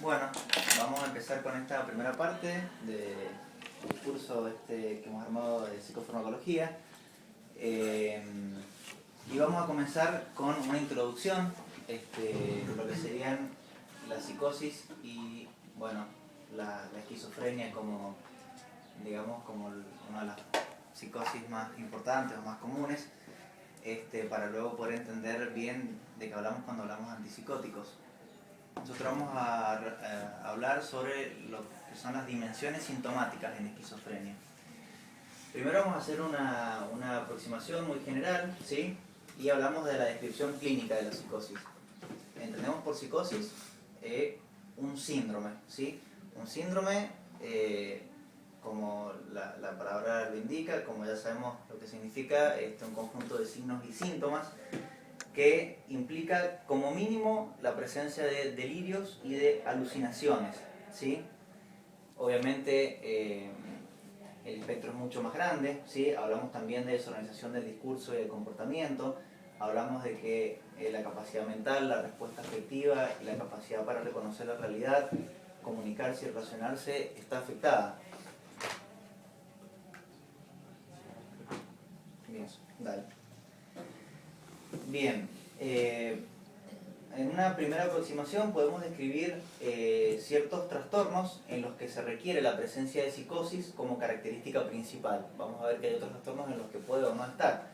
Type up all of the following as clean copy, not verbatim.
Bueno, vamos a empezar con esta primera parte del curso que hemos armado de psicofarmacología. Y vamos a comenzar con una introducción de lo que serían la psicosis y, bueno, la esquizofrenia como, digamos, como una de las psicosis más importantes o más comunes, para luego poder entender bien de qué hablamos cuando hablamos de antipsicóticos. Nosotros vamos a hablar sobre lo que son las dimensiones sintomáticas en esquizofrenia. Primero vamos a hacer una aproximación muy general, ¿sí? Y hablamos de la descripción clínica de la psicosis. Entendemos por psicosis un síndrome, ¿sí? Un síndrome, como la palabra lo indica, como ya sabemos lo que significa, un conjunto de signos y síntomas que implica como mínimo la presencia de delirios y de alucinaciones, ¿sí? Obviamente el espectro es mucho más grande, ¿sí? Hablamos también de desorganización del discurso y del comportamiento, hablamos de que la capacidad mental, la respuesta afectiva y la capacidad para reconocer la realidad, comunicarse y relacionarse está afectada. Bien, dale. Bien, en una primera aproximación podemos describir ciertos trastornos en los que se requiere la presencia de psicosis como característica principal. Vamos a ver que hay otros trastornos en los que puede o no estar.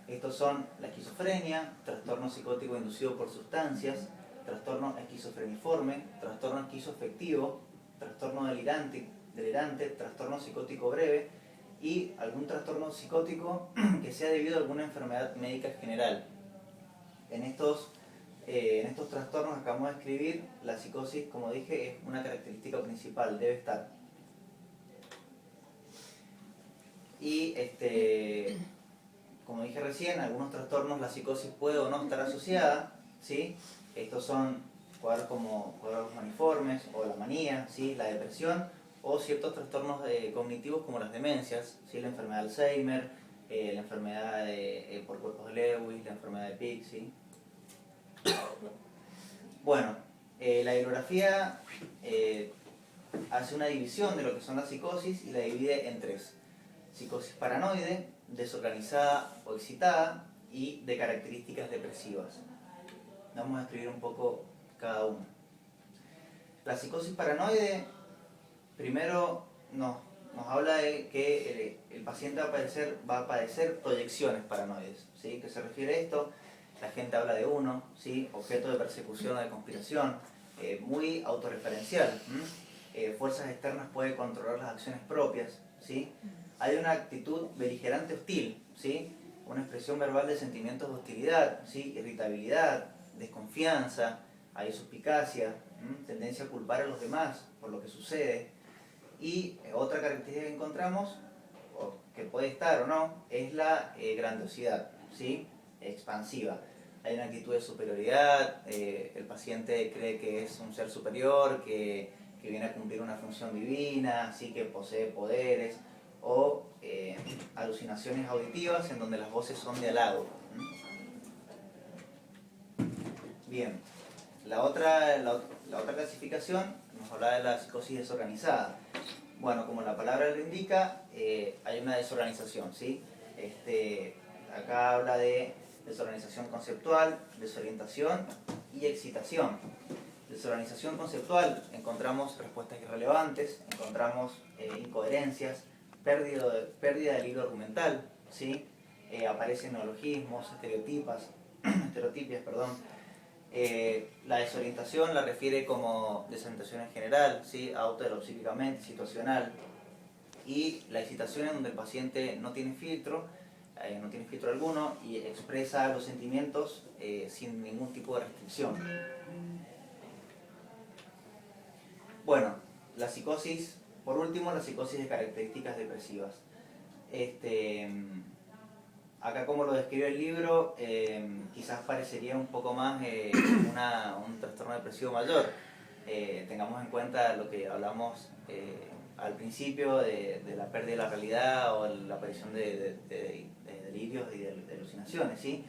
Estos son la esquizofrenia, trastorno psicótico inducido por sustancias, trastorno esquizofreniforme, trastorno esquizoafectivo, trastorno delirante, trastorno psicótico breve y algún trastorno psicótico que sea debido a alguna enfermedad médica general. En estos trastornos que acabamos de escribir, la psicosis, como dije, es una característica principal, debe estar. Y como dije recién, algunos trastornos la psicosis puede o no estar asociada, ¿sí? Estos son cuadros como cuadros maniformes o la manía, ¿sí? La depresión o ciertos trastornos cognitivos como las demencias, ¿sí? La enfermedad de Alzheimer, la enfermedad por cuerpos de Lewis, la enfermedad de Pick, ¿sí? Bueno, la bibliografía hace una división de lo que son las psicosis y la divide en tres: psicosis paranoide, desorganizada o excitada y de características depresivas. Vamos a describir un poco cada una. La psicosis paranoide primero nos habla de que el paciente va a padecer proyecciones paranoides, ¿sí? ¿Qué se refiere a esto? La gente habla de uno, ¿sí? Objeto de persecución o de conspiración, muy autorreferencial. Fuerzas externas pueden controlar las acciones propias, ¿sí? Hay una actitud beligerante hostil, ¿sí? Una expresión verbal de sentimientos de hostilidad, ¿sí? Irritabilidad, desconfianza, hay suspicacia, tendencia a culpar a los demás por lo que sucede. Y otra característica que encontramos, o que puede estar o no, es la grandiosidad, ¿sí? Expansiva. Hay una actitud de superioridad, el paciente cree que es un ser superior, que viene a cumplir una función divina, ¿sí? Que posee poderes, o alucinaciones auditivas en donde las voces son de halago. Bien, la otra clasificación nos habla de la psicosis desorganizada. Bueno, como la palabra lo indica, hay una desorganización, ¿sí? Acá habla de desorganización conceptual, desorientación y excitación. Desorganización conceptual, encontramos respuestas irrelevantes, encontramos incoherencias, pérdida del hilo argumental, ¿sí? Aparecen neologismos, estereotipias, la desorientación la refiere como desorientación en general, ¿sí? Autoeropsíquicamente, situacional. Y la excitación en donde el paciente no tiene filtro alguno y expresa los sentimientos sin ningún tipo de restricción. Bueno, la psicosis, por último, la psicosis de características depresivas. Acá, como lo describe el libro, quizás parecería un poco más un trastorno depresivo mayor. Tengamos en cuenta lo que hablamos al principio de la pérdida de la realidad o la aparición de delirios y de alucinaciones, ¿sí?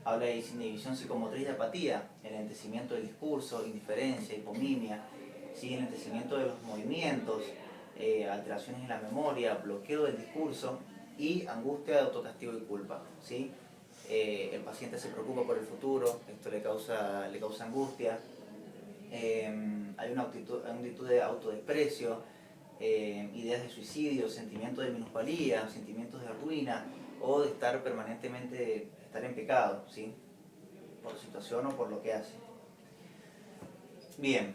Habla de inhibición psicomotriz de apatía, enlentecimiento del discurso, indiferencia, hipomimia, ¿sí? Enlentecimiento de los movimientos, alteraciones en la memoria, bloqueo del discurso y angustia, autocastigo y culpa, ¿sí? El paciente se preocupa por el futuro, esto le causa angustia. Hay una actitud de autodesprecio, ideas de suicidio, sentimientos de minusvalía, sentimientos de ruina o de estar permanentemente en pecado, ¿sí? Por situación o por lo que hace. Bien,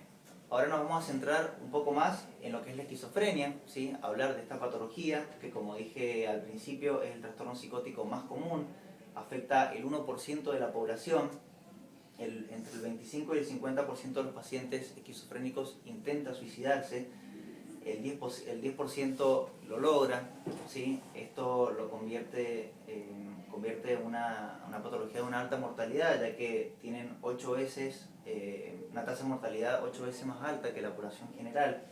ahora nos vamos a centrar un poco más en lo que es la esquizofrenia, ¿sí? Hablar de esta patología que, como dije al principio, es el trastorno psicótico más común, afecta el 1% de la población. Entre el 25 y el 50% de los pacientes esquizofrénicos intenta suicidarse, el 10% lo logra, ¿sí? Esto lo convierte en una patología de una alta mortalidad, ya que tienen 8 veces, una tasa de mortalidad 8 veces más alta que la población general.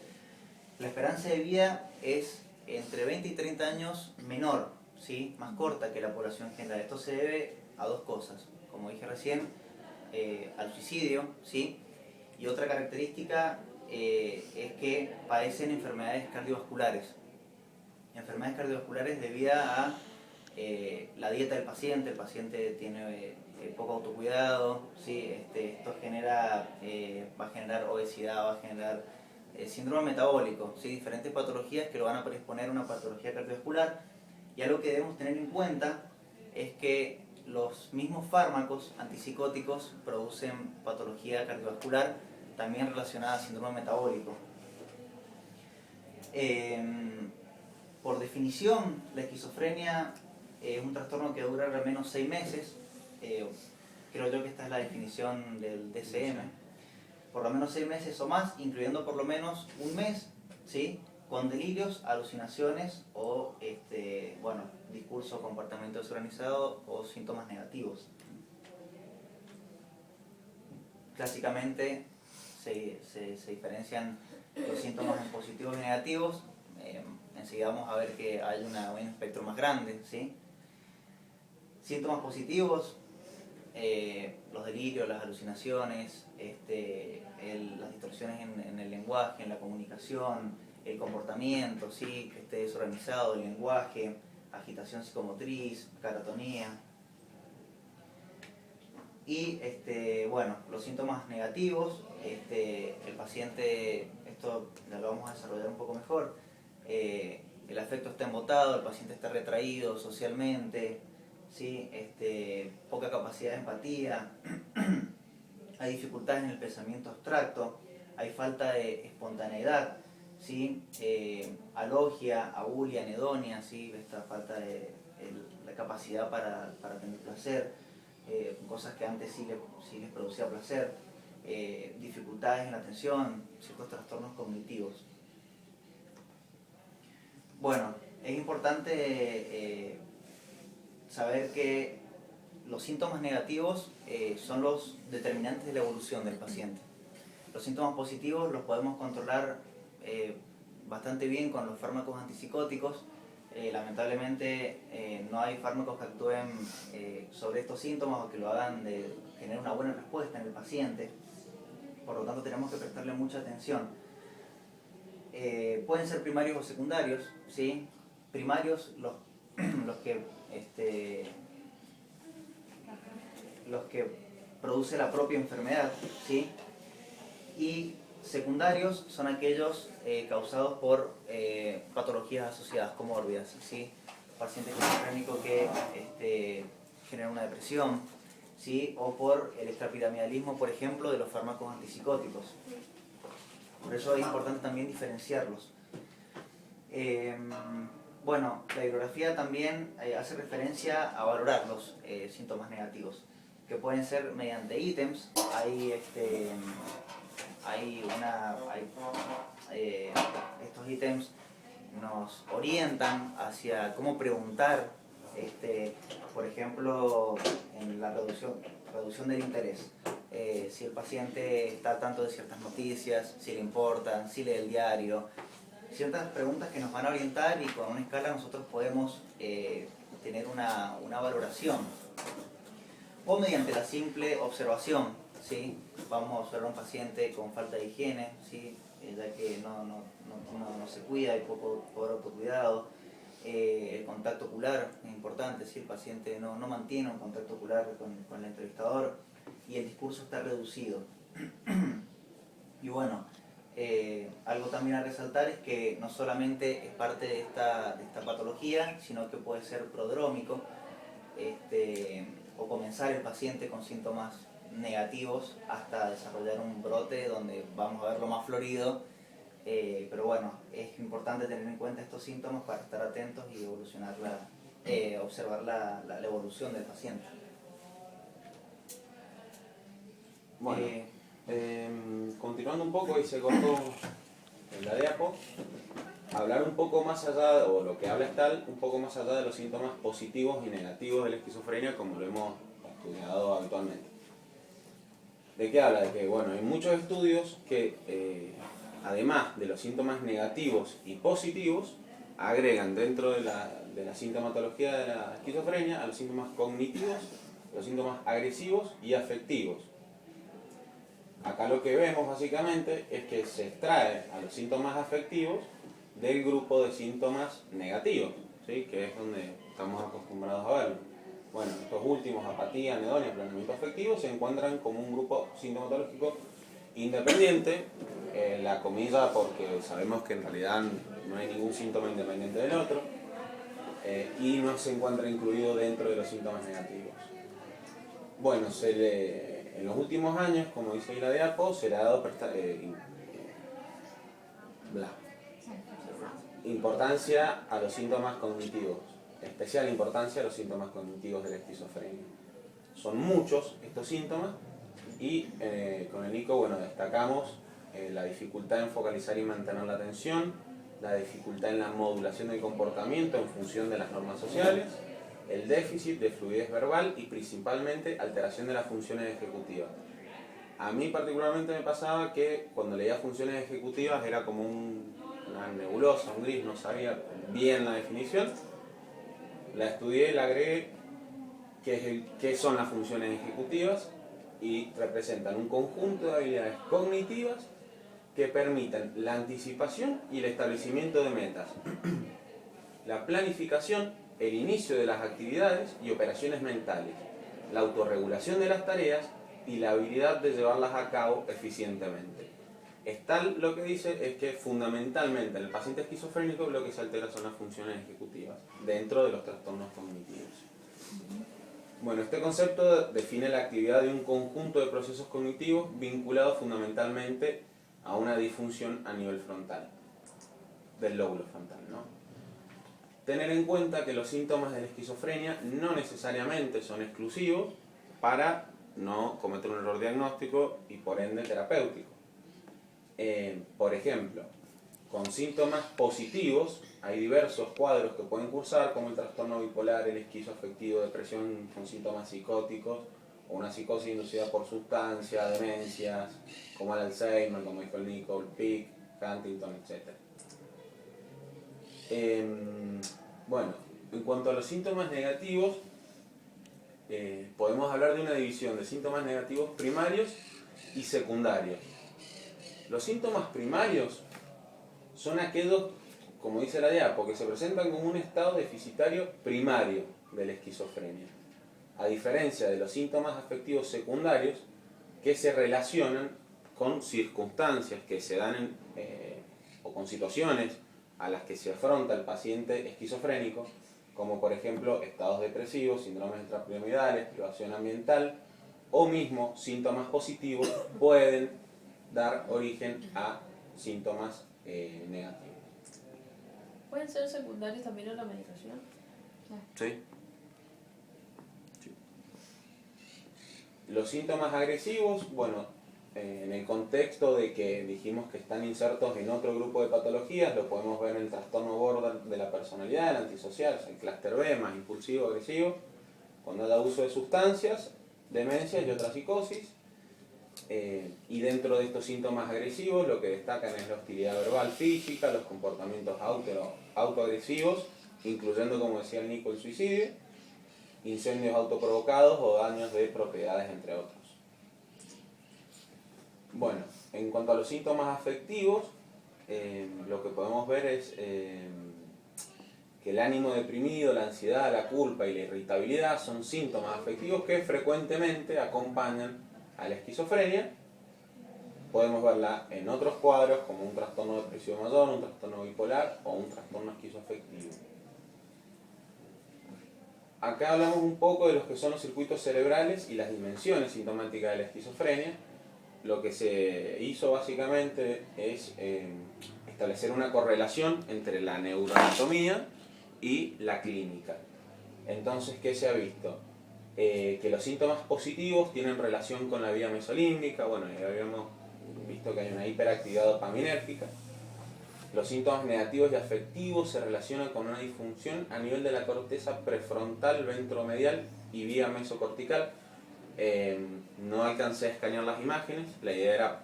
La esperanza de vida es entre 20 y 30 años menor, ¿sí? Más corta que la población general. Esto se debe a dos cosas, como dije recién, al suicidio, ¿sí? Y otra característica es que padecen enfermedades cardiovasculares. Enfermedades cardiovasculares debidas a la dieta del paciente. El paciente tiene poco autocuidado, ¿sí? Esto va a generar obesidad, va a generar síndrome metabólico, ¿sí? Diferentes patologías que lo van a predisponer a una patología cardiovascular. Y algo que debemos tener en cuenta es que los mismos fármacos antipsicóticos producen patología cardiovascular también relacionada al síndrome metabólico. Por definición, la esquizofrenia es un trastorno que dura al menos 6 meses. Creo yo que esta es la definición del DSM. Por lo menos 6 meses o más, incluyendo por lo menos un mes, ¿sí? Con delirios, alucinaciones o discurso, comportamiento desorganizado o síntomas negativos. Clásicamente se diferencian los síntomas en positivos y negativos. Enseguida vamos a ver que hay un espectro más grande, ¿sí? Síntomas positivos, los delirios, las alucinaciones, las distorsiones en el lenguaje, en la comunicación, el comportamiento, ¿sí? Que esté desorganizado el lenguaje, agitación psicomotriz, catatonía. Y los síntomas negativos, el paciente, esto lo vamos a desarrollar un poco mejor, el afecto está embotado, el paciente está retraído socialmente, ¿sí? Poca capacidad de empatía, hay dificultades en el pensamiento abstracto, hay falta de espontaneidad, ¿sí? Alogia, abulia, anedonia, ¿sí? Esta falta de la capacidad para tener placer, cosas que antes sí les producía placer, dificultades en la atención, ciertos trastornos cognitivos. Bueno, es importante saber que los síntomas negativos son los determinantes de la evolución del paciente. Los síntomas positivos los podemos controlar bastante bien con los fármacos antipsicóticos. Lamentablemente no hay fármacos que actúen sobre estos síntomas o que lo hagan de tener una buena respuesta en el paciente. Por lo tanto tenemos que prestarle mucha atención. Pueden ser primarios o secundarios, ¿sí? Primarios los que produce la propia enfermedad, ¿sí? Y secundarios son aquellos causados por patologías asociadas comórbidas, ¿sí? Pacientes esquizofrénicos que generan una depresión, ¿sí? O por el extrapiramidalismo, por ejemplo, de los fármacos antipsicóticos. Por eso es importante también diferenciarlos. La bibliografía también hace referencia a valorar los síntomas negativos, que pueden ser mediante ítems. Estos ítems nos orientan hacia cómo preguntar, por ejemplo, en la reducción del interés. Si el paciente está al tanto de ciertas noticias, si le importan, si lee el diario, ciertas preguntas que nos van a orientar y con una escala nosotros podemos tener una valoración. O mediante la simple observación, ¿sí? Vamos a observar a un paciente con falta de higiene, ¿sí? Ya que no se cuida, hay poco autocuidado. El contacto ocular es importante, si el paciente no mantiene un contacto ocular con el entrevistador y el discurso está reducido. Y bueno, algo también a resaltar es que no solamente es parte de esta patología, sino que puede ser prodrómico, o comenzar el paciente con síntomas negativos hasta desarrollar un brote donde vamos a verlo más florido. Pero bueno, es importante tener en cuenta estos síntomas para estar atentos y observar la evolución del paciente. Bueno, continuando un poco, y se cortó en la diapo, hablar un poco más allá, o lo que habla es tal, un poco más allá de los síntomas positivos y negativos de la esquizofrenia, como lo hemos estudiado habitualmente. ¿De qué habla? De que, bueno, hay muchos estudios que, además de los síntomas negativos y positivos, agregan dentro de la sintomatología de la esquizofrenia a los síntomas cognitivos, los síntomas agresivos y afectivos. Acá lo que vemos básicamente es que se extrae a los síntomas afectivos del grupo de síntomas negativos, ¿sí? Que es donde estamos acostumbrados a verlo. Bueno, estos últimos, apatía, anedonia, planeamiento afectivo, se encuentran como un grupo sintomatológico independiente, la comilla porque sabemos que en realidad no hay ningún síntoma independiente del otro, y no se encuentra incluido dentro de los síntomas negativos. Bueno, en los últimos años, como dice ahí la diapo, se le ha dado importancia a los síntomas cognitivos, especial importancia a los síntomas cognitivos de la esquizofrenia. Son muchos estos síntomas y con el ICO, bueno, destacamos la dificultad en focalizar y mantener la atención, la dificultad en la modulación del comportamiento en función de las normas sociales, el déficit de fluidez verbal y principalmente alteración de las funciones ejecutivas. A mí particularmente me pasaba que cuando leía funciones ejecutivas era como una nebulosa, un gris, no sabía bien la definición. La estudié, la agregué, qué son las funciones ejecutivas, y representan un conjunto de habilidades cognitivas que permiten la anticipación y el establecimiento de metas, la planificación, el inicio de las actividades y operaciones mentales, la autorregulación de las tareas y la habilidad de llevarlas a cabo eficientemente. Es tal lo que dice es que fundamentalmente en el paciente esquizofrénico lo que se altera son las funciones ejecutivas dentro de los trastornos cognitivos. Bueno, este concepto define la actividad de un conjunto de procesos cognitivos vinculados fundamentalmente a una disfunción a nivel frontal, del lóbulo frontal, ¿no? Tener en cuenta que los síntomas de la esquizofrenia no necesariamente son exclusivos para no cometer un error diagnóstico y por ende terapéutico. Por ejemplo, con síntomas positivos hay diversos cuadros que pueden cursar, como el trastorno bipolar, el esquizoafectivo, depresión con síntomas psicóticos o una psicosis inducida por sustancia, demencias, como el Alzheimer, como dijo el Nico, el Pick, Huntington, etc. Bueno, en cuanto a los síntomas negativos, podemos hablar de una división de síntomas negativos primarios y secundarios. Los síntomas primarios son aquellos, como dice la diapo, que se presentan como un estado deficitario primario de la esquizofrenia, a diferencia de los síntomas afectivos secundarios que se relacionan con circunstancias que se dan o con situaciones a las que se afronta el paciente esquizofrénico, como por ejemplo estados depresivos, síndromes extrapiramidales, privación ambiental, o mismo síntomas positivos pueden dar origen a síntomas negativos. ¿Pueden ser secundarios también a la medicación? Sí. Los síntomas agresivos, bueno, en el contexto de que dijimos que están insertos en otro grupo de patologías, lo podemos ver en el trastorno border de la personalidad, el antisocial, o sea, el clúster B, más impulsivo, agresivo, cuando da uso de sustancias, demencias y otra psicosis. Y dentro de estos síntomas agresivos lo que destacan es la hostilidad verbal física, los comportamientos autoagresivos, incluyendo, como decía el Nico, el suicidio, incendios autoprovocados o daños de propiedades, entre otros. Bueno, en cuanto a los síntomas afectivos, lo que podemos ver es que el ánimo deprimido, la ansiedad, la culpa y la irritabilidad son síntomas afectivos que frecuentemente acompañan a la esquizofrenia. Podemos verla en otros cuadros como un trastorno depresivo mayor, un trastorno bipolar o un trastorno esquizoafectivo. Acá hablamos un poco de los que son los circuitos cerebrales y las dimensiones sintomáticas de la esquizofrenia. Lo que se hizo básicamente es establecer una correlación entre la neuroanatomía y la clínica. Entonces, ¿qué se ha visto? Que los síntomas positivos tienen relación con la vía mesolímbica. Bueno, ya habíamos visto que hay una hiperactividad dopaminérgica. Los síntomas negativos y afectivos se relacionan con una disfunción a nivel de la corteza prefrontal, ventromedial y vía mesocortical. No alcancé a escanear las imágenes, la idea era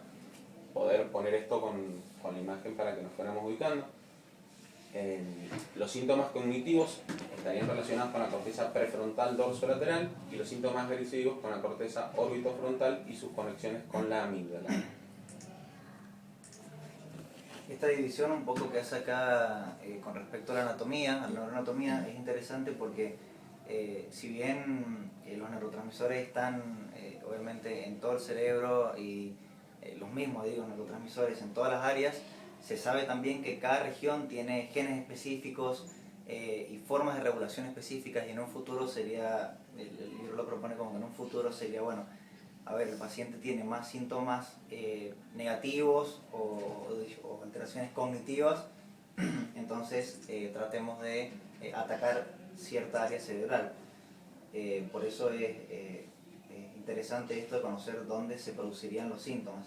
poder poner esto con la imagen para que nos fuéramos ubicando. Los síntomas cognitivos estarían relacionados con la corteza prefrontal dorsolateral y los síntomas agresivos con la corteza orbitofrontal y sus conexiones con la amígdala. Esta división un poco que hace acá con respecto a la anatomía, a la neuroanatomía, es interesante porque si bien los neurotransmisores están obviamente en todo el cerebro y los mismos, digo, neurotransmisores en todas las áreas, se sabe también que cada región tiene genes específicos y formas de regulación específicas, y en un futuro sería, el libro lo propone como que en un futuro sería, bueno, a ver, el paciente tiene más síntomas negativos o alteraciones cognitivas, entonces tratemos de atacar cierta área cerebral. Por eso es interesante esto de conocer dónde se producirían los síntomas.